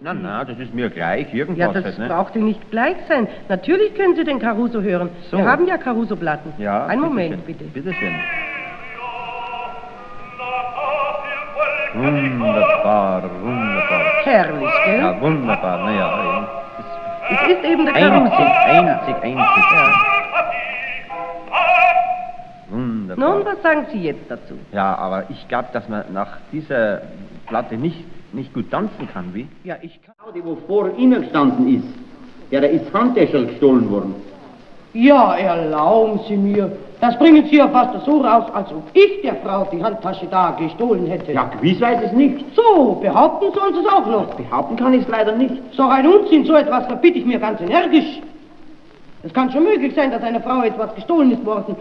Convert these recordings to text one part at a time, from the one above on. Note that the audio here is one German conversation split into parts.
Na, das ist mir gleich, irgendwas Ja, das halt, ne? braucht Ihnen nicht gleich sein. Natürlich können Sie den Caruso hören. So. Wir haben ja Caruso-Platten. Ja, Einen Moment, schön. bitte. Bitte schön. Wunderbar, wunderbar. Herrlich, gell? Ja, wunderbar, naja. Es ist eben der Caruso. Einzig. Ja. Wunderbar. Nun, was sagen Sie jetzt dazu? Ja, aber ich glaube, dass man nach dieser Platte nicht gut tanzen kann, wie? Ja, ich kann... Die, wo vor Ihnen gestanden ist, ja, da ist Handtäschel gestohlen worden. Ja, erlauben Sie mir. Das bringen Sie ja fast so raus, als ob ich der Frau die Handtasche da gestohlen hätte. Ja, gewiss weiß es nicht. So, behaupten sollen Sie es auch noch. Behaupten kann ich es leider nicht. So ein Unsinn, so etwas verbitte ich mir ganz energisch. Es kann schon möglich sein, dass einer Frau etwas gestohlen ist worden.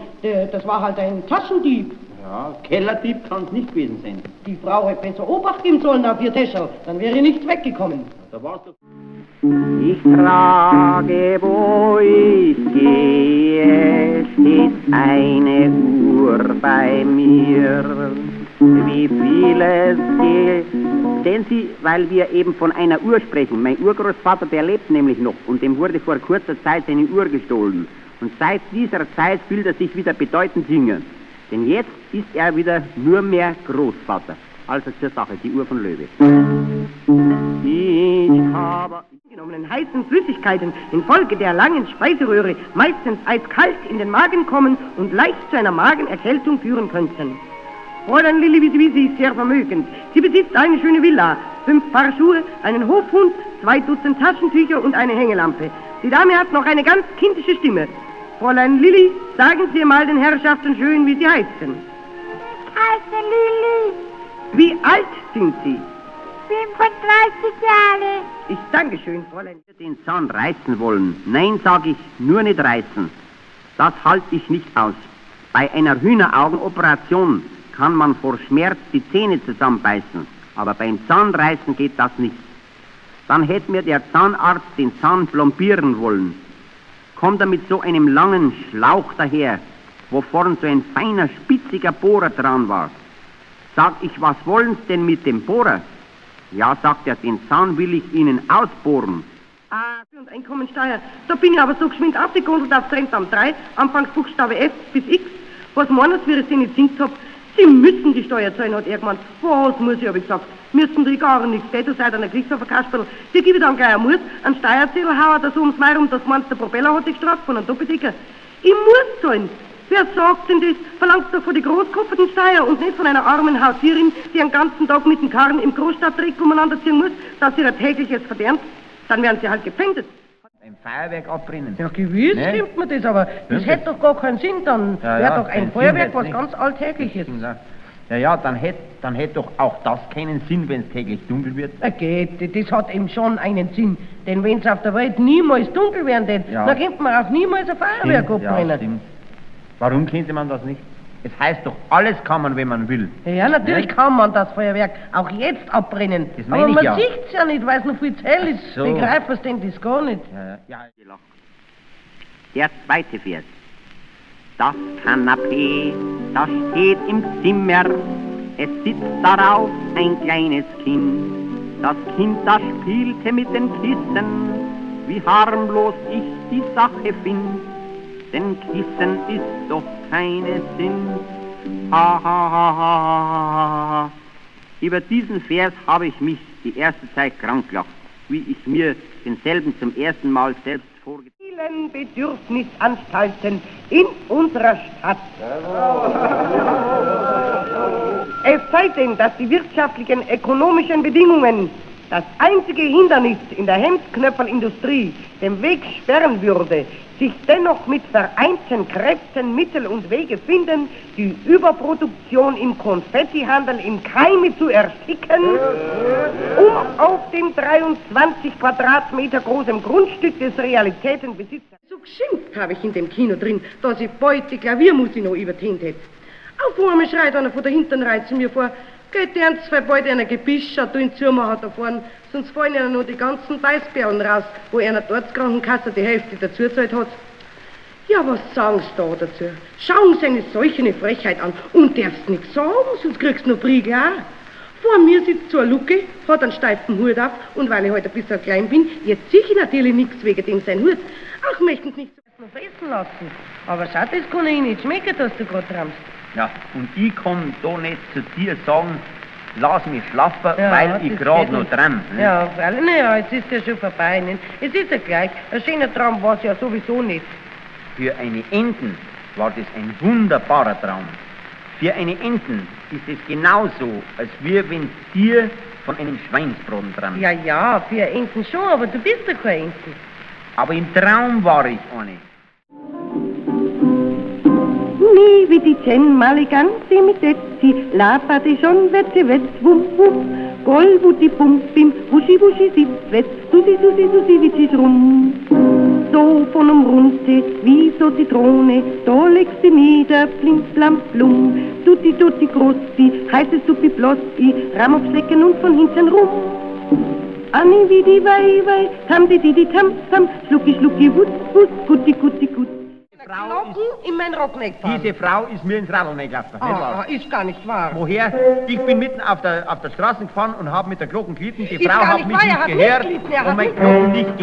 Das war halt ein Taschendieb. Ja, Kellerdieb kann es nicht gewesen sein. Die Frau hätte besser Obacht geben sollen auf ihr Täschel, dann wäre nichts weggekommen. Da war's doch... Ich frage, wo ich gehe, steht eine Uhr bei mir. Wie vieles geht. Sehen Sie, weil wir eben von einer Uhr sprechen. Mein Urgroßvater, der lebt nämlich noch und dem wurde vor kurzer Zeit seine Uhr gestohlen. Und seit dieser Zeit fühlt er sich wieder bedeutend jünger. Denn jetzt ist er wieder nur mehr Großvater. Also zur Sache, die Uhr von Löwe. Ich habe Genommenen heißen Flüssigkeiten infolge der langen Speiseröhre meistens eiskalt in den Magen kommen und leicht zu einer Magenerkältung führen könnten. Fräulein Lilli Wiesi ist sehr vermögend. Sie besitzt eine schöne Villa, 5 Paar Schuhe, einen Hofhund, 2 Dutzend Taschentücher und eine Hängelampe. Die Dame hat noch eine ganz kindische Stimme. Fräulein Lilli, sagen Sie mal den Herrschaften schön, wie Sie heißen. Ich heiße Lilli, Wie alt sind Sie? 35 Jahre. Ich danke schön, Fräulein. den Zahn reißen wollen. Nein, sage ich, nur nicht reißen. Das halte ich nicht aus. Bei einer Hühneraugenoperation kann man vor Schmerz die Zähne zusammenbeißen, aber beim Zahnreißen geht das nicht. Dann hätte mir der Zahnarzt den Zahn plombieren wollen. Kommt er mit so einem langen Schlauch daher, wo vorn so ein feiner, spitziger Bohrer dran war. Sag ich, was wollen Sie denn mit dem Bohrer? Ja, sagt er, den Zahn will ich Ihnen ausbohren. Ah, und Einkommensteuer. Da bin ich aber so geschwind abgekundelt auf Rentamt 3, Anfangsbuchstabe F bis X. Was meinen Sie, wie ich Sie nicht singt hab? Sie müssen die Steuer zahlen, hat er gemeint. Was muss ich, hab ich gesagt. Müssen die gar nichts, gell? Du seid an der Kriegshofverkasperl. Die gebe ich dann gleich einen Muss, einen Steuerzähler hauen, da so ums Mai rum, dass meinst, der Propeller hat sich gestraft von einem Doppeldecker. Ich muss zahlen. Wer sagt denn das? Verlangt doch von die großkopferten Steuer und nicht von einer armen Hausierin, die den ganzen Tag mit dem Karren im Großstadtdreck umeinander ziehen muss, dass sie ihr tägliches verdient. Dann werden sie halt gepfändet. Ein Feuerwerk abbrennen. Ja, gewiss Ne? stimmt mir das, aber das hätte doch gar keinen Sinn. Dann Ja, wäre ja, doch ein keinen Sinn Feuerwerk hätt's was nicht. ganz Alltägliches. Ja, dann hätt doch auch das keinen Sinn, wenn es täglich dunkel wird. Geht, das hat eben schon einen Sinn. Denn wenn es auf der Welt niemals dunkel werden würde, Ja. dann könnte man auch niemals ein Feuerwerk Ja, abbrennen. stimmt. Warum könnte man das nicht? Es heißt doch, alles kann man, wenn man will. Ja, natürlich Ne? kann man das Feuerwerk auch jetzt abbrennen. Das meine Aber ich man ja. sieht es ja nicht, weil es noch viel zu hell ist. Ach so. Begreifen Sie denn das gar nicht? Ja. Der zweite Vers. Das Kanapee, das steht im Zimmer, es sitzt darauf ein kleines Kind. Das Kind, das spielte mit den Kissen, wie harmlos ich die Sache find. Denn Kissen ist doch keine Sinn. Ha, ha, ha, ha, ha, ha. Über diesen Vers habe ich mich die erste Zeit krank gelacht, wie ich mir denselben zum ersten Mal selbst vorgestellt Vielen Bedürfnisanstalten in unserer Stadt. Es sei denn, dass die wirtschaftlichen, ökonomischen Bedingungen das einzige Hindernis in der Hemdknöpfelindustrie den Weg sperren würde, sich dennoch mit vereinten Kräften Mittel und Wege finden, die Überproduktion im Konfettihandel in Keime zu ersticken, um auf dem 23 Quadratmeter großen Grundstück des Realitätenbesitzers. So geschimpft habe ich in dem Kino drin, dass ich bald die Klaviermusik noch übertönt hätte. Auf einmal schreit einer von der hinteren Reihe zu mir vor, geht der zwei bald einer Gebisch, schaut du ihn zumachen da vorne, sonst fallen ihnen noch die ganzen Beißperlen raus, wo einer dort Krankenkasse die Hälfte dazu gezahlt hat. Ja, was sagen Sie da dazu? Schauen Sie eine solche Frechheit an und darfst nichts sagen, sonst kriegst du noch Briege auch. Vor mir sitzt so eine Lucke, hat einen steifen Hut auf und weil ich heute ein bisschen klein bin, jetzt sehe ich natürlich nichts wegen dem sein Hut. Ach, möchten Sie nicht so fressen lassen. Aber schau, das kann ich nicht schmecken, dass du gerade träumst. Ja, und ich kann da nicht zu dir sagen, lass mich schlafen, Ja, weil ich das gerade geht noch nicht. träume. Ja, freilich, naja, jetzt ist ja schon vorbei. Nicht? Es ist ja gleich. Ein schöner Traum war es ja sowieso nicht. Für eine Enten war das ein wunderbarer Traum. Für eine Enten ist es genauso, als wenn dir von einem Schweinsbraten träumst. Ja, ja, für Enten schon, aber du bist doch kein Enten. Aber im Traum war ich eine. Mi vidi cen maleganti mit etzi, lapati schon wetzi wetz, wum wum, gol wuti pum bim, wuschi wuschi sitz wetz, susi susi susi witschis rum. So von runter, wie so Zitrone, da legst du mir der Plim Plam Plum. Tutti tutti grossi, heiße Suppi Blossi, Ramm auf Schlecken und von hinten rum. Anni wie die Wei, tam di tam tam, schlucki schlucki wut wut, gutti gutti gut. Knochen in mein Rockneck fahren. Diese Frau ist mir ins Radl gelaufen. Nicht wahr? Ist gar nicht wahr. Woher? Ich bin mitten auf der Straße gefahren und habe mit der Glocken gelitten. Die Ist Frau gar hat nicht mich wahr, er nicht hat nicht gehört gelitten, er hat und mein nicht Glocken nicht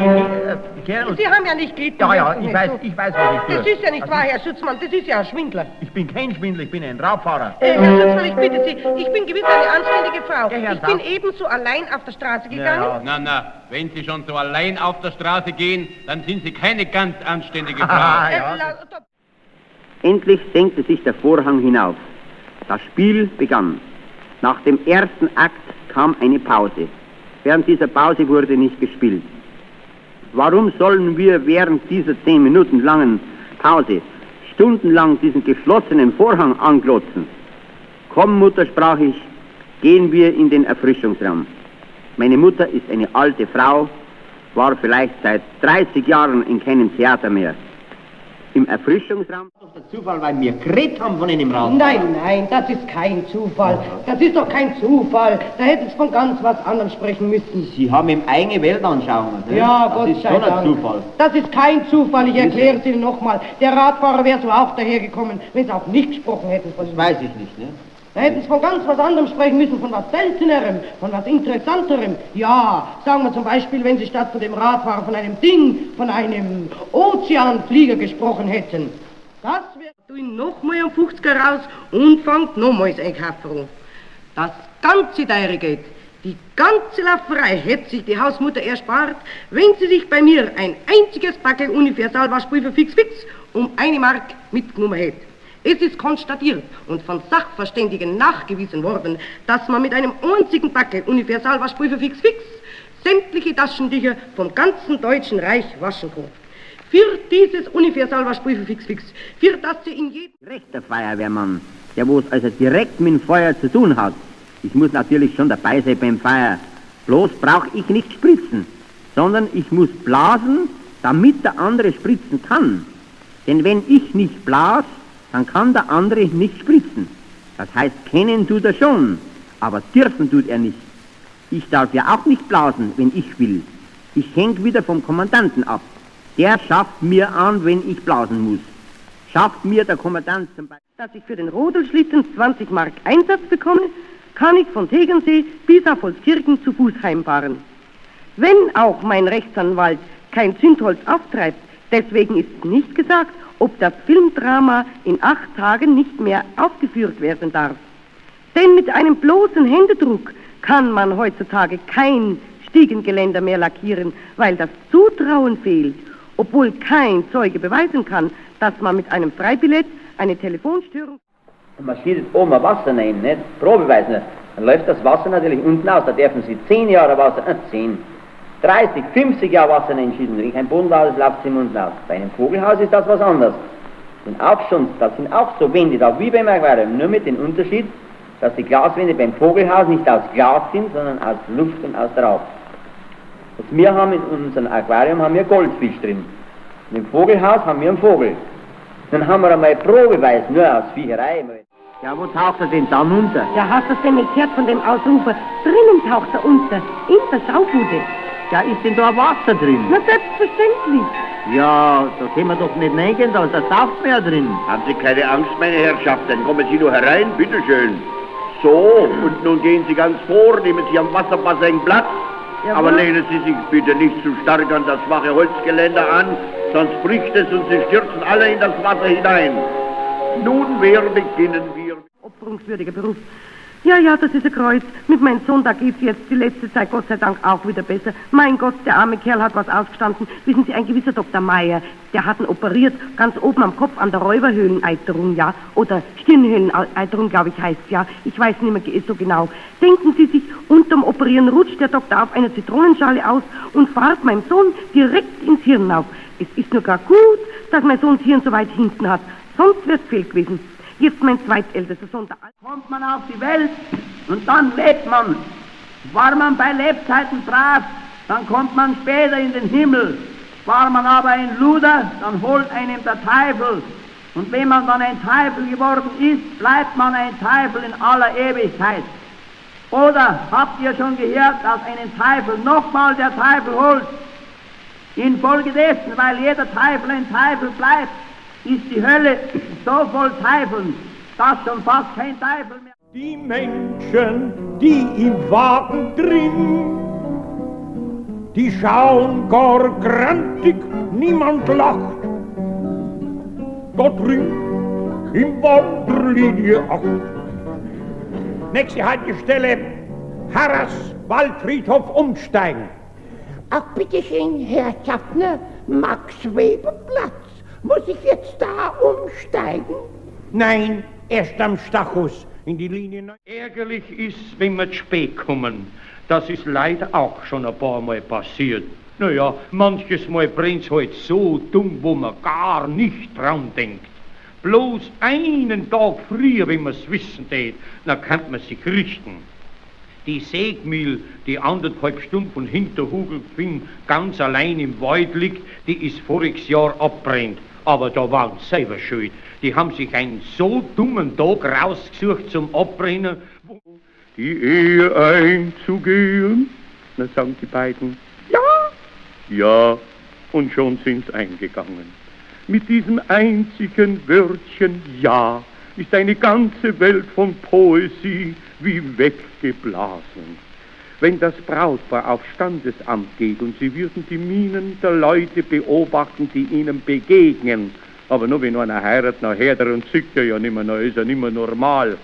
gehört. Und Sie haben ja nicht gelitten. ja, hörst du ich nicht weiß, so. ich weiß, was ich tue. Das ist ja nicht Also wahr, Herr Schutzmann, das ist ja ein Schwindler. Ich bin kein Schwindler, ich bin ein Raubfahrer. Herr Schutzmann, ich bitte Sie, ich bin gewiss eine anständige Frau. Ja, Herr Ich bin Sack. ebenso allein auf der Straße gegangen. Ja. Na, wenn Sie schon so allein auf der Straße gehen, dann sind Sie keine ganz anständige Ah, Frau. ja. Endlich senkte sich der Vorhang hinauf. Das Spiel begann. Nach dem ersten Akt kam eine Pause. Während dieser Pause wurde nicht gespielt. Warum sollen wir während dieser 10 Minuten langen Pause stundenlang diesen geschlossenen Vorhang anglotzen? Komm, Mutter, sprach ich, gehen wir in den Erfrischungsraum. Meine Mutter ist eine alte Frau, war vielleicht seit 30 Jahren in keinem Theater mehr. Im Erfrischungsraum. Der Zufall, weil wir geredet haben von einem Rad. Nein, das ist kein Zufall. Das ist doch kein Zufall. Da hätten Sie von ganz was anderem sprechen müssen. Sie haben ihm eigene Weltanschauungen. Ne? Ja, das Gott ist sei schon Dank. ein Zufall. Das ist kein Zufall, ich erkläre es Ihnen nochmal. Der Radfahrer wäre so auch dahergekommen, wenn Sie auch nicht gesprochen hätten von ihm. Das weiß ich nicht, ne? Da hätten Sie von ganz was anderem sprechen müssen, von was Seltenerem, von was Interessanterem. Ja, sagen wir zum Beispiel, wenn Sie statt von dem Radfahrer von einem Ding, von einem Ozeanflieger gesprochen hätten. Das wäre du ihn nochmal am 50er raus und fangt nochmals Einkaufen an. Das ganze Teure geht. Die ganze Lauferei hätte sich die Hausmutter erspart, wenn sie sich bei mir ein einziges Packel Universalwaschpulver fix um 1 Mark mitgenommen hätte. Es ist konstatiert und von Sachverständigen nachgewiesen worden, dass man mit einem einzigen Packel Universalwaschpulver fix sämtliche Taschentücher vom ganzen Deutschen Reich waschen kann. Für dieses Universalwaschpulver fix, für das sie in jedem... Rechter Feuerwehrmann, der wo es also direkt mit dem Feuer zu tun hat. Ich muss natürlich schon dabei sein beim Feuer. Bloß brauche ich nicht spritzen, sondern ich muss blasen, damit der andere spritzen kann. Denn wenn ich nicht blas, dann kann der andere nicht spritzen. Das heißt, kennen tut er schon, aber dürfen tut er nicht. Ich darf ja auch nicht blasen, wenn ich will. Ich hänge wieder vom Kommandanten ab. Der schafft mir an, wenn ich blasen muss. Schafft mir der Kommandant zum Beispiel... Dass ich für den Rodelschlitten 20 Mark Einsatz bekomme, kann ich von Tegernsee bis auf Holzkirchen zu Fuß heimfahren. Wenn auch mein Rechtsanwalt kein Zündholz auftreibt, deswegen ist nicht gesagt, ob das Filmdrama in 8 Tagen nicht mehr aufgeführt werden darf. Denn mit einem bloßen Händedruck kann man heutzutage kein Stiegengeländer mehr lackieren, weil das Zutrauen fehlt, obwohl kein Zeuge beweisen kann, dass man mit einem Freibillett eine Telefonstörung... Und man schießt oben ein Wasser rein, nicht? Probeweis nicht. Dann läuft das Wasser natürlich unten aus, da dürfen Sie 10 Jahre Wasser, 10, 30, 50 Jahre Wasser reinschießen, wenn kein Boden aus, läuft es im unten aus. Bei einem Vogelhaus ist das was anderes. Und auch schon, das sind auch so Wände da, wie beim Aquarium, nur mit dem Unterschied, dass die Glaswände beim Vogelhaus nicht aus Glas sind, sondern aus Luft und aus Rauch. Und wir haben in unserem Aquarium haben wir Goldfisch drin. Und im Vogelhaus haben wir einen Vogel. Dann haben wir einmal Probeweis, nur aus Viecherei. Ja, wo taucht er denn dann unter? Ja, hast du denn nicht gehört von dem Ausrufer? Drinnen taucht er unter, in der Schaubude. Ja, ist denn da Wasser drin? Na, selbstverständlich. Ja, da können wir doch nicht reingehen, da sauft man ja drin. Haben Sie keine Angst, meine Herrschaften, kommen Sie nur herein, bitteschön. So, und nun gehen Sie ganz vor, nehmen Sie am Wasserbassin Platz. Jawohl. Aber lehnen Sie sich bitte nicht zu stark an das schwache Holzgeländer an, sonst bricht es und Sie stürzen alle in das Wasser hinein. Nunmehr beginnen wir. Opferungswürdiger Beruf. Ja, das ist ein Kreuz. Mit meinem Sohn, da geht's jetzt die letzte Zeit Gott sei Dank auch wieder besser. Mein Gott, der arme Kerl hat was ausgestanden. Wissen Sie, ein gewisser Dr. Meyer, der hat ihn operiert, ganz oben am Kopf an der Räuberhöhleneiterung, ja. Oder Stirnhöhleneiterung, glaube ich, heißt ja. Ich weiß nicht mehr so genau. Denken Sie sich, unterm Operieren rutscht der Doktor auf einer Zitronenschale aus und fährt meinem Sohn direkt ins Hirn auf. Es ist nur gar gut, dass mein Sohn das Hirn so weit hinten hat. Sonst wär's fehl gewesen. Jetzt mein zweitältester Sohn. Kommt man auf die Welt und dann lebt man. War man bei Lebzeiten brav, dann kommt man später in den Himmel. War man aber ein Luder, dann holt einem der Teufel. Und wenn man dann ein Teufel geworden ist, bleibt man ein Teufel in aller Ewigkeit. Oder habt ihr schon gehört, dass einen Teufel nochmal der Teufel holt? Infolgedessen, weil jeder Teufel ein Teufel bleibt, ist die Hölle so voll Teufeln, dass schon fast kein Teufel mehr... Die Menschen, die im Wagen drin, die schauen gar grantig, niemand lacht. Da drin, im Wanderlinie 8. Nächste Haltestelle, Harras, Waldfriedhof umsteigen. Ach, bitteschön, Herr Schaffner, Max-Weber-Platz. Muss ich jetzt da umsteigen? Nein, erst am Stachus in die Linie 9. Ärgerlich ist, wenn wir zu spät kommen. Das ist leider auch schon ein paar Mal passiert. Naja, manches Mal brennt's halt so dumm, wo man gar nicht dran denkt. Bloß einen Tag früher, wenn man's wissen tät, dann kann man sich richten. Die Sägmühl, die 1,5 Stunden von Hinterhugelfing ganz allein im Wald liegt, die ist voriges Jahr abbrennt. Aber da waren sie selber schuld. Die haben sich einen so dummen Tag rausgesucht zum Abbrennen. Die Ehe einzugehen? Na, sagen die beiden. Ja, und schon sind's eingegangen. Mit diesem einzigen Wörtchen Ja ist eine ganze Welt von Poesie wie weggeblasen. Wenn das Brautpaar auf Standesamt geht und sie würden die Mienen der Leute beobachten, die ihnen begegnen, aber nur wenn einer heiratet, nachher und sieht ja nicht mehr, dann ist er nicht mehr normal,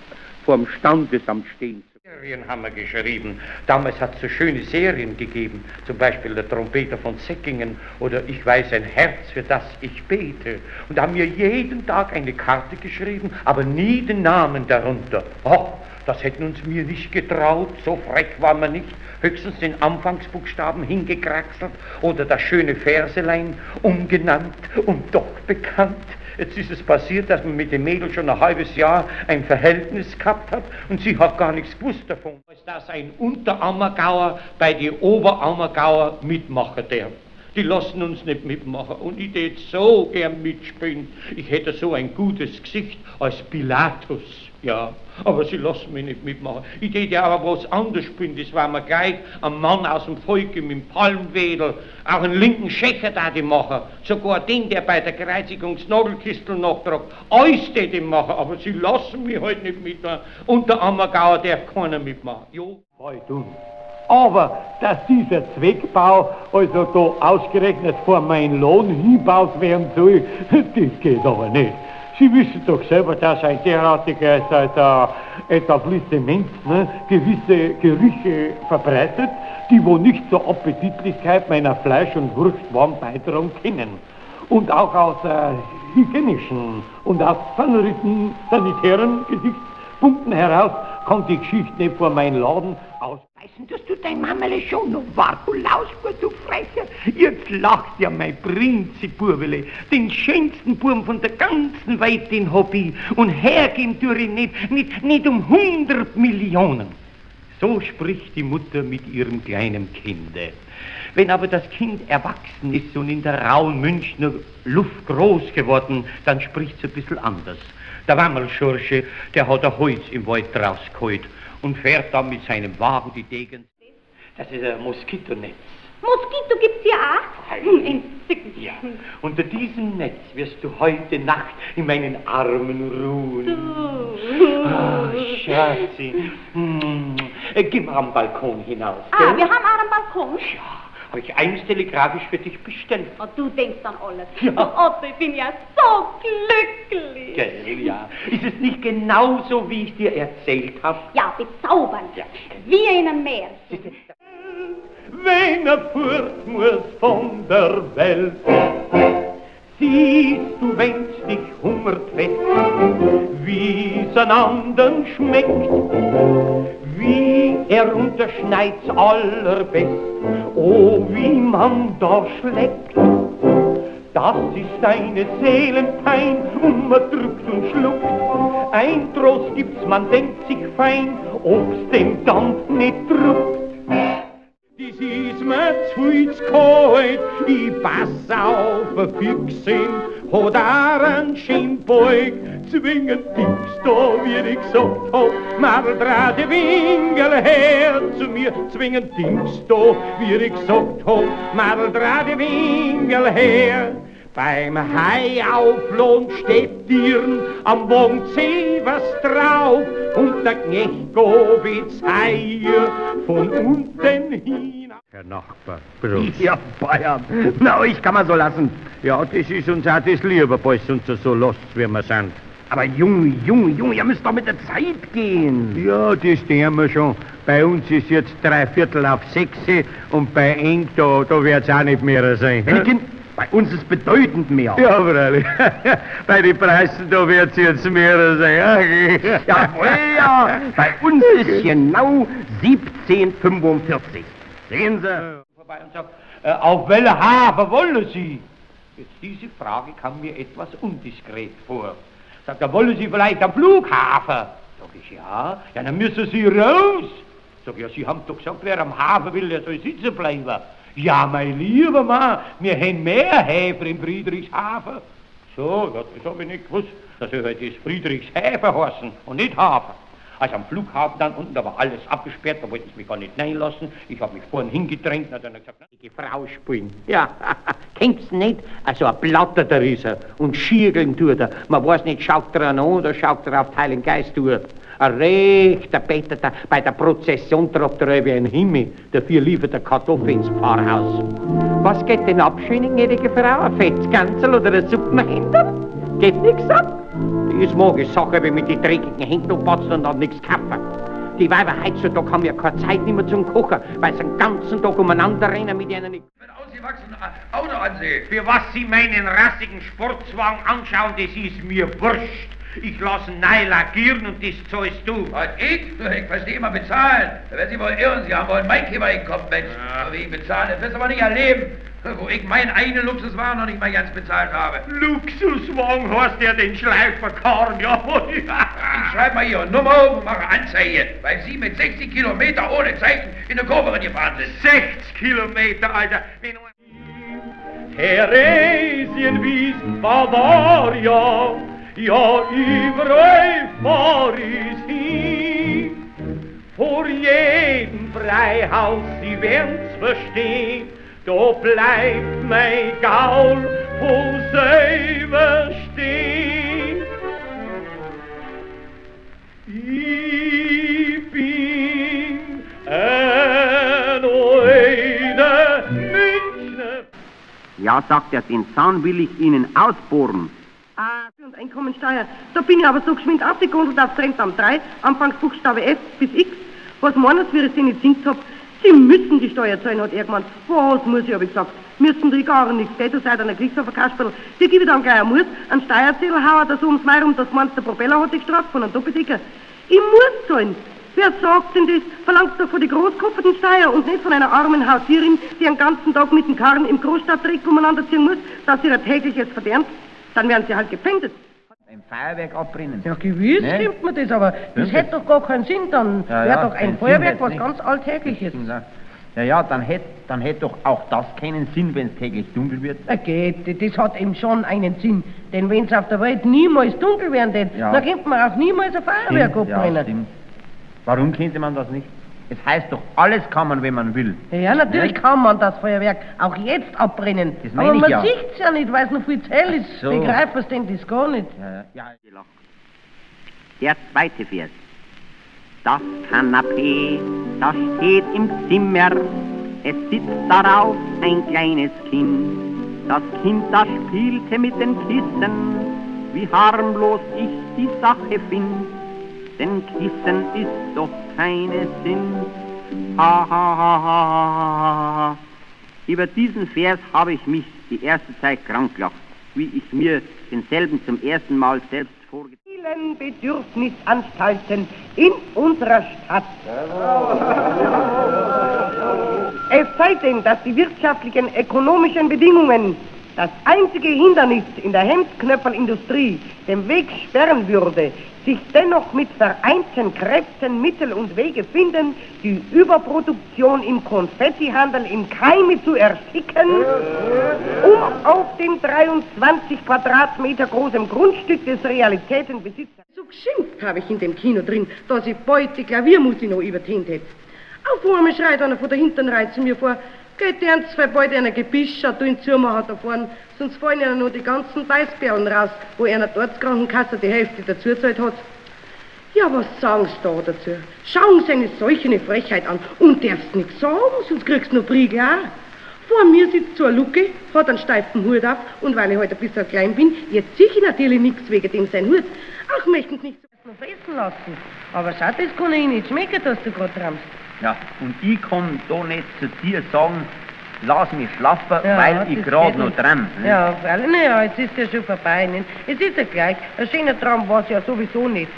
vorm Standesamt stehen. Serien haben wir geschrieben. Damals hat es so schöne Serien gegeben, zum Beispiel der Trompeter von Säckingen oder Ich weiß ein Herz, für das ich bete. Und da haben wir jeden Tag eine Karte geschrieben, aber nie den Namen darunter. Oh, das hätten uns mir nicht getraut, so frech waren wir nicht. Höchstens den Anfangsbuchstaben hingekraxelt oder das schöne Verselein, ungenannt und doch bekannt. Jetzt ist es passiert, dass man mit dem Mädel schon ein halbes Jahr ein Verhältnis gehabt hat und sie hat gar nichts gewusst davon. Dass ein Unterammergauer bei den Oberammergauer mitmachen darf. Die lassen uns nicht mitmachen und ich hätte so gern mitspielen. Ich hätte so ein gutes Gesicht als Pilatus, ja, aber sie lassen mich nicht mitmachen. Ich hätte ja aber was anderes spielen, das war mir gleich ein Mann aus dem Volke mit dem Palmwedel, auch einen linken Schächer da die machen, sogar den, der bei der Kreuzigung das Nadelkistel nachtragt, alles die machen, aber sie lassen mich halt nicht mitmachen. Und der Ammergauer darf keiner mitmachen. Jo. Aber dass dieser Zweckbau also da ausgerechnet vor meinen Lohn hinbaut werden soll, das geht aber nicht. Sie wissen doch selber, dass ein derartiges Etablissement gewisse Gerüche verbreitet, die wo nicht zur Appetitlichkeit meiner Fleisch- und Wurstwaren beitragen können. Und auch aus hygienischen und aus sanitären Gesichtspunkten heraus kann die Geschichte nicht vor meinen Laden aus. Weißen, dass du dein Mammerle schon noch war, du Lausbur, du Frecher. Jetzt lacht ja mein Prinzipurwele, den schönsten Burm von der ganzen Welt, den hab ich. Und hergeben tue ich nicht um 100 Millionen. So spricht die Mutter mit ihrem kleinen Kinde. Wenn aber das Kind erwachsen ist und in der rauen Münchner Luft groß geworden, dann spricht es ein bisschen anders. Der Wammelschursche, der hat ein Holz im Wald rausgeholt und fährt dann mit seinem Wagen die Degen. Das ist ein Moskitonetz. Moskito gibt's hier auch? Entzückend. Ja, unter diesem Netz wirst du heute Nacht in meinen Armen ruhen. Oh, Schatzi. Geh mal am Balkon hinaus. Wir haben auch einen Balkon. Ja, habe ich eins telegrafisch für dich bestellt. Oh, du denkst an alles. Ja. Otto, ich bin ja so glücklich. Gell, ja. Ist es nicht genauso, wie ich dir erzählt habe? Ja, bezaubernd. Ja. Wie in einem Meer. Wenn fort muss von der Welt, siehst du, wenn's dich hungert fett, wie's an anderen schmeckt, wie unterschneit's allerbest, oh, wie man da schlägt. Das ist eine Seelenpein und man drückt und schluckt. Ein Trost gibt's, man denkt sich fein, ob's dem dann nicht druckt. Dies ist mir zu kalt, ich pass auf ein Füchsin, hat auch einen Schienbeug, zwingend Dings da, wie ich gesagt hab, Madel trat die Wingel her zu mir, zwingend Dings da, wie ich gesagt hab, Madel trat die Wingel her. Beim Haiauflohn steht Tieren am Wagen was drauf und der Knecht gobit's Haie von unten hin. Herr Nachbar, Prost. Ja, Bayern, na, euch kann man so lassen. Ja, das ist uns auch das Liebe, weil es uns so lässt, wie wir sind. Aber Junge, ihr müsst doch mit der Zeit gehen. Ja, das tun wir schon. Bei uns ist jetzt 6:15 und bei Eng, da wird's auch nicht mehr sein. Bei uns ist bedeutend mehr. Ja, freilich. Bei den Preisen, da wird's jetzt mehr sein. Ja, bei uns ist genau 17:45. Sehen Sie? Vorbei und sagt, auf welcher Hafen wollen Sie? Jetzt diese Frage kam mir etwas undiskret vor. Sagt er, wollen Sie vielleicht am Flughafen? Sag ich, ja. Ja, dann müssen Sie raus. Sag, ja, Sie haben doch gesagt, wer am Hafen will, der soll sitzen bleiben. Ja, mein lieber Mann, wir haben mehr Häfen in Friedrichshafen. So, das habe ich nicht gewusst. Das soll halt das Friedrichshafen heißen und nicht Hafen. Also am Flughafen dann unten, da war alles abgesperrt, da wollten sie mich gar nicht reinlassen. Ich habe mich vorhin hingedrängt und dann hat er gesagt, die Frau spielen. Ja, kennst du nicht? Also ein Platter da ist er und schiegeln tut er. Man weiß nicht, schaut er an oder schaut er auf den Heiligen Geist durch. Ein rechter Beter, bei der Prozession tropft er wie ein Himmel. Dafür liefert der Kartoffel ins Pfarrhaus. Was geht denn ab, schöne gnädige Frau? Ein Fetzganzel oder ein Suppenhändler? Geht nix ab? Das mag ich Sache, wenn mit die dreckigen Händen abpatzt und dann nichts kaufen. Die Weiber heutzutage haben ja keine Zeit mehr zum Kochen, weil sie den ganzen Tag umeinander rennen mit ihnen nicht. Ein ausgewachsenes Auto ansehen. Für was Sie meinen rassigen Sportswagen anschauen, das ist mir wurscht. Ich lasse ihn neu lackieren und das zahlst du. Was, ich? Ich verstehe mal bezahlen. Da werden Sie wohl irren. Sie haben wohl einen Mainkäfer im Kopf, Mensch. Ja. Wie ich bezahle, das wirst du aber nicht erleben. Wo ich meinen eigenen Luxuswagen noch nicht mal ganz bezahlt habe. Luxuswagen heißt ja den Schleiferkarren, jawohl. Ich schreibe mal Ihre Nummer auf und mache Anzeige, weil Sie mit 60 Kilometer ohne Zeichen in der Kurve gefahren sind. 60 Kilometer, Alter. Theresienwies, Bavaria, ja, überall fahr ich hin. Vor jedem Freihaus, Sie werden's verstehen, da bleibt mein Gaul, wo selber steht. Ich bin ein neuer Münchner. Ja, sagt er, den Zahn will ich Ihnen ausbohren. Und Einkommensteuer. Da bin ich aber so geschwind aufgegundelt auf Trendamt 3, Anfangsbuchstabe F bis X. Was meinen Sie, wie ich Sie nicht singt hab? Sie müssen die Steuer zahlen, hat er gemeint. Was muss ich, hab ich gesagt. Müssen die gar nichts, gell? Du seid ein Kriegshofer-Kasperl. Die gebe ich dann gleich ein Muss, einen Steuerzettel hauen, das ums Mai rum, das meinst der Propeller hat sich gestraft von einem Doppeldecker. Ich muss zahlen. Wer sagt denn das? Verlangt doch von die großkopferten Steuer und nicht von einer armen Hausierin, die den ganzen Tag mit dem Karren im Großstadtdreck umeinander ziehen muss, dass sie ihr tägliches verdient. Dann werden sie halt gepfändet. Ein Feuerwerk abbrennen. Ja, gewiss stimmt mir das, aber das hätte doch gar keinen Sinn. Dann wäre doch ein Feuerwerk was ganz Alltägliches. Ja, dann hätte doch auch das keinen Sinn, wenn es täglich dunkel wird. Geht, das hat eben schon einen Sinn. Denn wenn es auf der Welt niemals dunkel werden würde, dann könnte man auch niemals ein Feuerwerk abbrennen. Ja, stimmt. Warum könnte man das nicht? Es heißt doch, alles kann man, wenn man will. Ja, natürlich kann man das Feuerwerk auch jetzt abbrennen. Das meine aber ich man ja. sieht's ja nicht, weil es noch viel zu hell ist. so. Begreift was denn das gar nicht? Der zweite Vers. Das Kanapee, das steht im Zimmer, es sitzt darauf ein kleines Kind. Das Kind, das spielte mit den Kissen, wie harmlos ich die Sache find. Denn Kissen ist doch keine Sinn. Ha, ha, ha, ha, ha, ha. Über diesen Vers habe ich mich die erste Zeit krank gelacht, wie ich mir denselben zum ersten Mal selbst vorgestellt habe. Vielen Bedürfnisanstalten in unserer Stadt. Es sei denn, dass die wirtschaftlichen, ökonomischen Bedingungen das einzige Hindernis in der Hemdknöpfelindustrie den Weg sperren würde, sich dennoch mit vereinten Kräften Mittel und Wege finden, die Überproduktion im Konfettihandel in Keime zu ersticken, um auf dem 23 Quadratmeter großen Grundstück des Realitätenbesitzers. So geschimpft habe ich in dem Kino drin, dass ich bald die Klaviermusik noch übertönt hätte. Auf einmal schreit einer von der hinteren Reihe zu mir vor, geht ernst, weil bald einer Gebisch hat, du ihn zumachen da vorne, sonst fallen ihnen noch die ganzen Beißperlen raus, wo einer dort Krankenkasse die Hälfte dazu gezahlt hat. Ja, was sagen sie da dazu? Schauen sie eine solche Frechheit an und darfst nichts sagen, sonst kriegst du noch Priegel auch. Vor mir sitzt so ein Lucke, hat einen steifen Hut auf und weil ich heute ein bisschen klein bin, jetzt sehe ich natürlich nichts wegen dem sein Hut. Auch möchten sie nicht so noch fressen lassen. Aber schau, das kann ich nicht schmecken, dass du gerade träumst. Ja, und ich kann da nicht zu dir sagen, lass mich schlafen, Ja, weil ich das gerade geht noch nicht. träum. Ne? Ja, freilich, naja, jetzt ist ja schon vorbei. Nicht? Es ist ja gleich, ein schöner Traum war es ja sowieso nicht.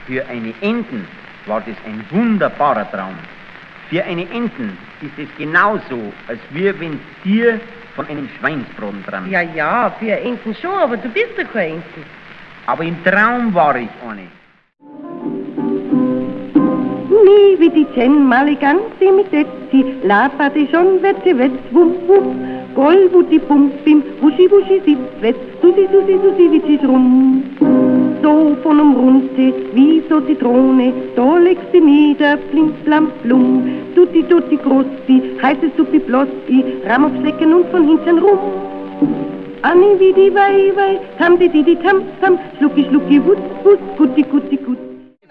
Für eine Enten war das ein wunderbarer Traum. Für eine Enten ist es genauso, als wenn dir von einem Schweinsbraten träumt. Ja, ja, für Enten schon, aber du bist ja kein Enten. Aber im Traum war ich eine. Nie wie die Jen Maliganzi mit Etzi, laberte schon, wetzi, wetz, wuff, wuff, goll, wutti, bum, bim, wuschi, wuschi, sitz, wetz, susi, susi, susi, witzis rum. So von Runde, wie so Zitrone, da legst sie nieder, blim, blam, blum, tutti, tutti, grossi, heiße Suppi, blossi, Ramm aufs Lecken und von hinten rum. Anni wie die Wei, Wei, tam, die, tam, tam, schlucki, schlucki, wut, wut, gutti, gutti, gut.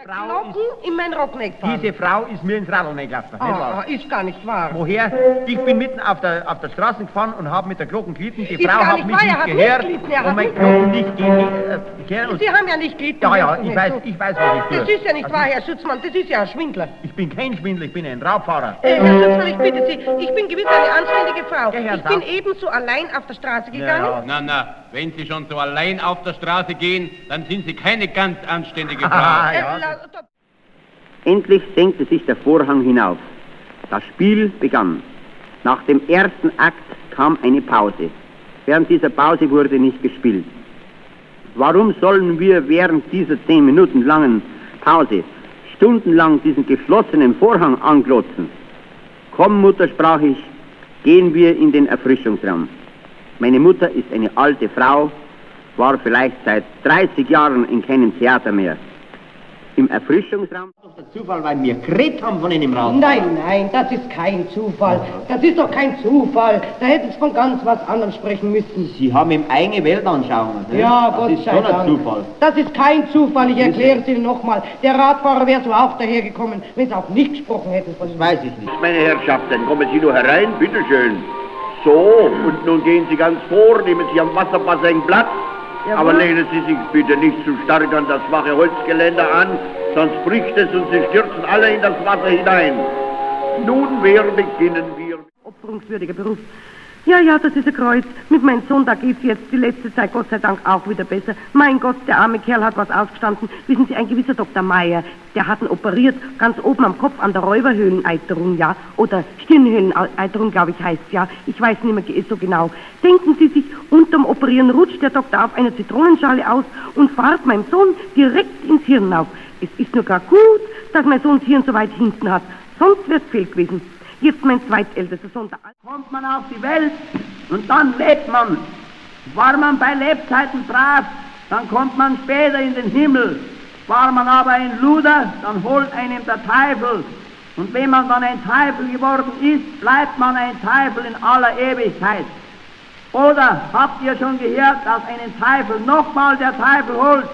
Glocken in mein Rockneck fahren. Diese Frau ist mir ins Radl gelaufen. Ist gar nicht wahr. Woher? Ich bin mitten auf der Straße gefahren und habe mit der Glocken gelitten. Die Ist Frau gar hat nicht mich wahr, er nicht hat gehört nicht gelitten, er und hat mein nicht- Glocken nicht gehört. Sie haben ja nicht gelitten. Ja, das ist ich nicht weiß, so. ich weiß, was ich tue. Das ist ja nicht wahr, Herr Schutzmann, das ist ja ein Schwindler. Ich bin kein Schwindler, ich bin ein Raubfahrer. Herr Schutzmann, ich bitte Sie, ich bin gewiss eine anständige Frau. Ja, Herr Ich bin Sauf. ebenso allein auf der Straße gegangen. Na, wenn Sie schon so allein auf der Straße gehen, dann sind Sie keine ganz anständige Frau. Endlich senkte sich der Vorhang hinauf. Das Spiel begann. Nach dem ersten Akt kam eine Pause. Während dieser Pause wurde nicht gespielt. Warum sollen wir während dieser 10 Minuten langen Pause stundenlang diesen geschlossenen Vorhang anglotzen? Komm, Mutter, sprach ich, gehen wir in den Erfrischungsraum. Meine Mutter ist eine alte Frau, war vielleicht seit 30 Jahren in keinem Theater mehr. Im Erfrischungsraum... Der Zufall, weil wir geredet haben von einem Rad. Nein, das ist kein Zufall. Das ist doch kein Zufall. Da hätten Sie von ganz was anderem sprechen müssen. Sie haben ihm eigene Weltanschauung. Ne? Ja, Gott Das ist sei schon ein Dank. Zufall. Das ist kein Zufall, ich erkläre es Ihnen nochmal. Der Radfahrer wäre so auch dahergekommen, wenn Sie auch nicht gesprochen hätten von ihm. Weiß ich nicht. Meine Herrschaften, kommen Sie nur herein, bitteschön. So, und nun gehen Sie ganz vor, nehmen Sie am Wasserbassin Platz. Aber lehnen Sie sich bitte nicht zu stark an das schwache Holzgeländer an, sonst bricht es und Sie stürzen alle in das Wasser hinein. Nunmehr beginnen wir. Opferungswürdiger Beruf. Ja, das ist ein Kreuz. Mit meinem Sohn, da geht's jetzt die letzte Zeit Gott sei Dank auch wieder besser. Mein Gott, der arme Kerl hat was ausgestanden. Wissen Sie, ein gewisser Dr. Meyer, der hat ihn operiert, ganz oben am Kopf an der Räuberhöhleneiterung, ja. Oder Stirnhöhleneiterung, glaube ich, heißt ja. Ich weiß nicht mehr so genau. Denken Sie sich, unterm Operieren rutscht der Doktor auf einer Zitronenschale aus und fährt meinem Sohn direkt ins Hirn auf. Es ist nur gar gut, dass mein Sohn das Hirn so weit hinten hat. Sonst wär's fehl gewesen. Jetzt mein zweitältester Sohn. Kommt man auf die Welt und dann lebt man. War man bei Lebzeiten brav, dann kommt man später in den Himmel. War man aber ein Luder, dann holt einem der Teufel. Und wenn man dann ein Teufel geworden ist, bleibt man ein Teufel in aller Ewigkeit. Oder habt ihr schon gehört, dass einen Teufel nochmal der Teufel holt?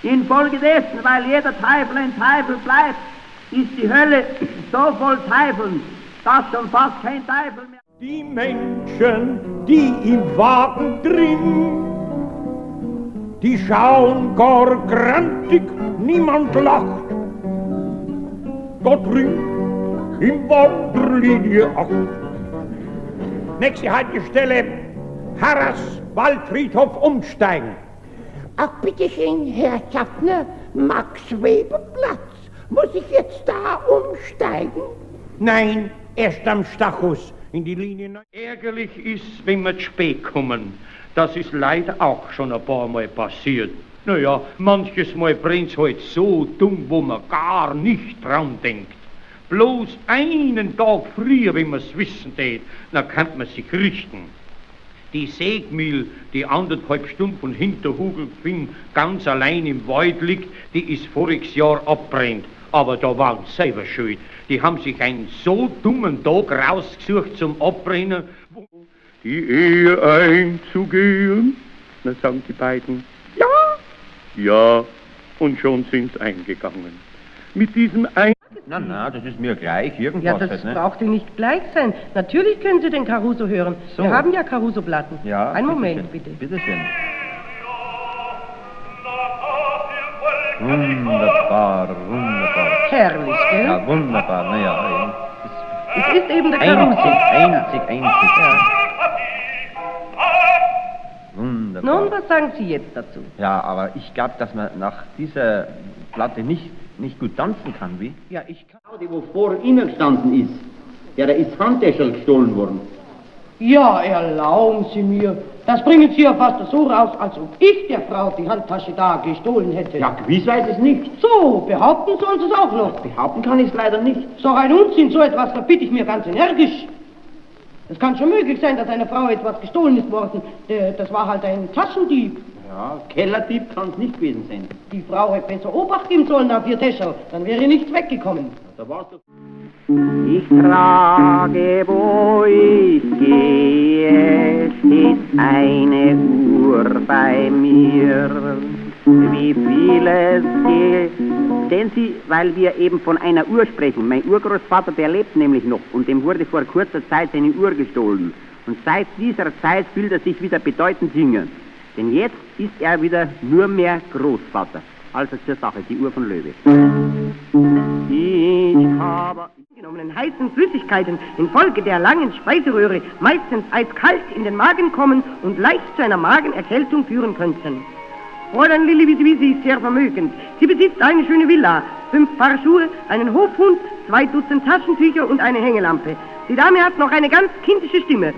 Infolgedessen, weil jeder Teufel ein Teufel bleibt, ist die Hölle so voll Teufeln, dass schon fast kein Teufel mehr... Die Menschen, die im Wagen drin, die schauen gar grantig, niemand lacht. Da drin, im Wanderlinie 8. Nächste Haltestelle, Harras, Waldfriedhof umsteigen. Ach, bitteschön, Herr Schaffner, Max-Weber-Platz. Muss ich jetzt da umsteigen? Nein, erst am Stachus in die Linie 9. Ärgerlich ist, wenn wir zu spät kommen. Das ist leider auch schon ein paar Mal passiert. Naja, manches Mal brennt's halt so dumm, wo man gar nicht dran denkt. Bloß einen Tag früher, wenn man's wissen tät, dann kann man sich richten. Die Segmühl, die 1,5 Stunden von Hinterhugelfing ganz allein im Wald liegt, die ist voriges Jahr abbrennt. Aber da waren sie selber schuld. Die haben sich einen so dummen Tag rausgesucht zum Abbrennen. Die Ehe einzugehen? Na, sagen die beiden. Ja. Ja, und schon sind's eingegangen. Mit diesem Na, das ist mir gleich, irgendwas. Ja, das halt, ne? braucht Ihnen nicht gleich sein. Natürlich können Sie den Caruso hören. So. Wir haben ja Caruso-Platten. Ja, Einen Moment, schön. bitte. Bitte schön. Wunderbar, wunderbar. Herrlich, gell? Ja, wunderbar, naja. Es ist eben der Caruso. Einzig. Ja. Wunderbar. Nun, was sagen Sie jetzt dazu? Ja, aber ich glaube, dass man nach dieser Platte nicht gut tanzen kann, wie? Ja, ich kann. Die, wo vor Ihnen gestanden ist, der ist Handtäschel gestohlen worden. Ja, erlauben Sie mir. Das bringen Sie ja fast so raus, als ob ich der Frau die Handtasche da gestohlen hätte. Ja, gewiss weiß es nicht. So, behaupten sollen Sie es auch noch. Behaupten kann ich es leider nicht. So ein Unsinn, so etwas verbitte ich mir ganz energisch. Es kann schon möglich sein, dass einer Frau etwas gestohlen ist worden. Das war halt ein Taschendieb. Ja, Kellerdieb kann es nicht gewesen sein. Die Frau hätte besser Obacht geben sollen auf ihr Täscherl, dann wäre nichts weggekommen. Da war's doch. Ich trage, wo ich gehe, steht eine Uhr bei mir. Wie vieles geht. Sehen Sie, weil wir eben von einer Uhr sprechen. Mein Urgroßvater, der lebt nämlich noch und dem wurde vor kurzer Zeit seine Uhr gestohlen. Und seit dieser Zeit fühlt er sich wieder bedeutend jünger. Denn jetzt ist er wieder nur mehr Großvater. Also zur Sache, die Uhr von Löwe. Ich habe genommenen heißen Flüssigkeiten infolge der langen Speiseröhre meistens eiskalt in den Magen kommen und leicht zu einer Magenerkältung führen könnten. Fräulein Lilli Wisi ist sehr vermögend. Sie besitzt eine schöne Villa, 5 Paar Schuhe, einen Hofhund, 2 Dutzend Taschentücher und eine Hängelampe. Die Dame hat noch eine ganz kindische Stimme.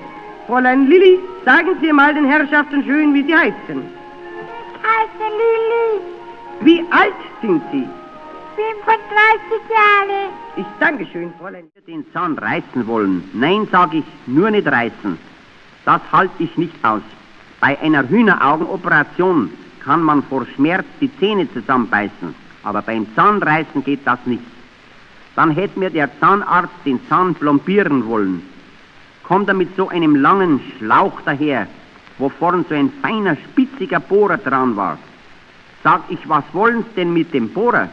Fräulein Lilli, sagen Sie mal den Herrschaften schön, wie Sie heißen. Ich heiße Lilli. Wie alt sind Sie? 35 Jahre. Ich danke schön, Fräulein. Den Zahn reißen wollen. Nein, sage ich, nur nicht reißen. Das halte ich nicht aus. Bei einer Hühneraugenoperation kann man vor Schmerz die Zähne zusammenbeißen, aber beim Zahnreißen geht das nicht. Dann hätte mir der Zahnarzt den Zahn plombieren wollen. Kommt er mit so einem langen Schlauch daher, wo vorn so ein feiner, spitziger Bohrer dran war. Sag ich, was wollen's denn mit dem Bohrer?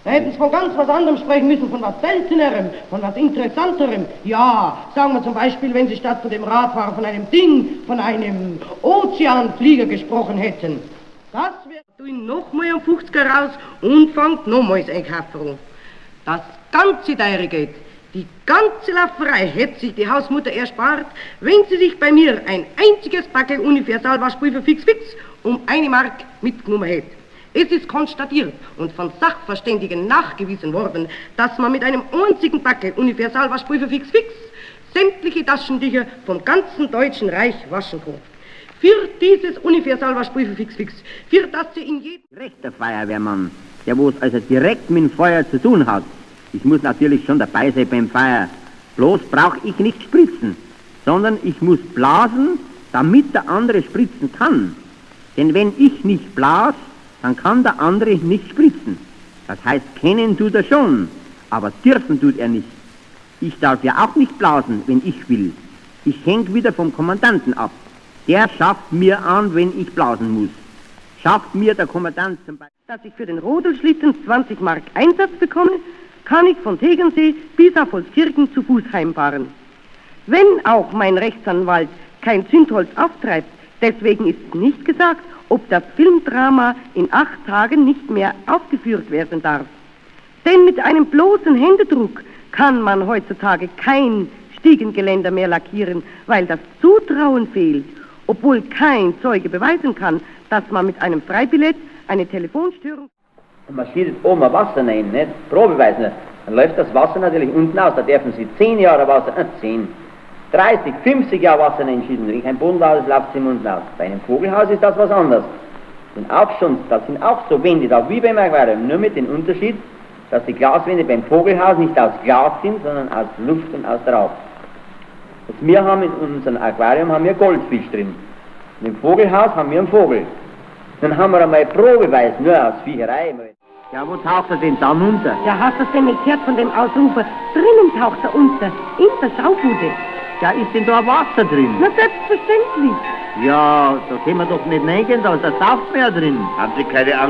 Da hätten Sie von ganz was anderem sprechen müssen, von was Seltenerem, von was Interessanterem. Ja, sagen wir zum Beispiel, wenn Sie statt von dem Radfahrer von einem Ding, von einem Ozeanflieger gesprochen hätten. Das wäre... Du ihn nochmal am 50er raus und fangt nochmals ein Kafferl. Das ganze Teure geht. Die ganze Lafferei hätte sich die Hausmutter erspart, wenn sie sich bei mir ein einziges Packel Universalwaschpulver fix um 1 Mark mitgenommen hätte. Es ist konstatiert und von Sachverständigen nachgewiesen worden, dass man mit einem einzigen Packel Universalwaschpulver fix sämtliche Taschentücher vom ganzen Deutschen Reich waschen kann. Für dieses Universalwaschpulver fix, für das sie in jedem... Rechter Feuerwehrmann, der wo es also direkt mit dem Feuer zu tun hat. Ich muss natürlich schon dabei sein beim Feuer. Bloß brauche ich nicht spritzen, sondern ich muss blasen, damit der andere spritzen kann. Denn wenn ich nicht blas, dann kann der andere nicht spritzen. Das heißt, kennen du das schon. Aber dürfen tut er nicht. Ich darf ja auch nicht blasen, wenn ich will. Ich häng wieder vom Kommandanten ab. Der schafft mir an, wenn ich blasen muss. Schafft mir der Kommandant zum Beispiel. Dass ich für den Rodelschlitten 20 Mark Einsatz bekomme, kann ich von Tegernsee bis auf Holzkirchen zu Fuß heimfahren. Wenn auch mein Rechtsanwalt kein Zündholz auftreibt, deswegen ist nicht gesagt, ob das Filmdrama in 8 Tagen nicht mehr aufgeführt werden darf. Denn mit einem bloßen Händedruck kann man heutzutage kein Stiegengeländer mehr lackieren, weil das Zutrauen fehlt, obwohl kein Zeuge beweisen kann, dass man mit einem Freibillett eine Telefonstörung... Man schießt oben ein Wasser rein, nicht? Probeweis nicht. Dann läuft das Wasser natürlich unten aus, da dürfen Sie 10 Jahre Wasser, 10, 30, 50 Jahre Wasser reinschießen. Wenn kein Boden aus, läuft es im unten aus. Bei einem Vogelhaus ist das was anderes. Und auch schon, das sind auch so Wände da, wie beim Aquarium, nur mit dem Unterschied, dass die Glaswände beim Vogelhaus nicht aus Glas sind, sondern aus Luft und aus Rauch. Und wir haben in unserem Aquarium haben wir Goldfisch drin. Und im Vogelhaus haben wir einen Vogel. Dann haben wir einmal Probeweis, nur aus Viecherei. Ja, wo taucht er denn dann unter? Ja, hast du es denn nicht gehört von dem Ausrufer? Drinnen taucht er unter, in der Schaubude. Ja, ist denn da Wasser drin? Na, selbstverständlich. Ja, da können wir doch nicht reingehen, da ist ein Saftmeer drin. Haben Sie keine Angst?